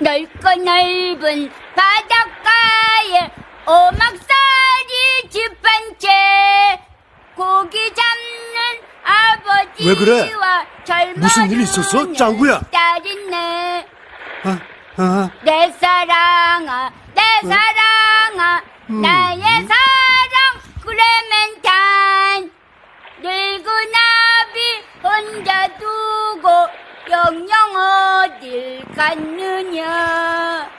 넓고 넓은 바닷가에 오막살이 집 한 채 고기 잡는 아버지와 왜 그래? 젊은 무슨 일 있었어, 짱구야? 딸이네. 아, 내 사랑아, 내 사랑아, 나의 사랑 클레멘타인. 늙은 아비 혼자 두고 영영 어딜 갔느냐.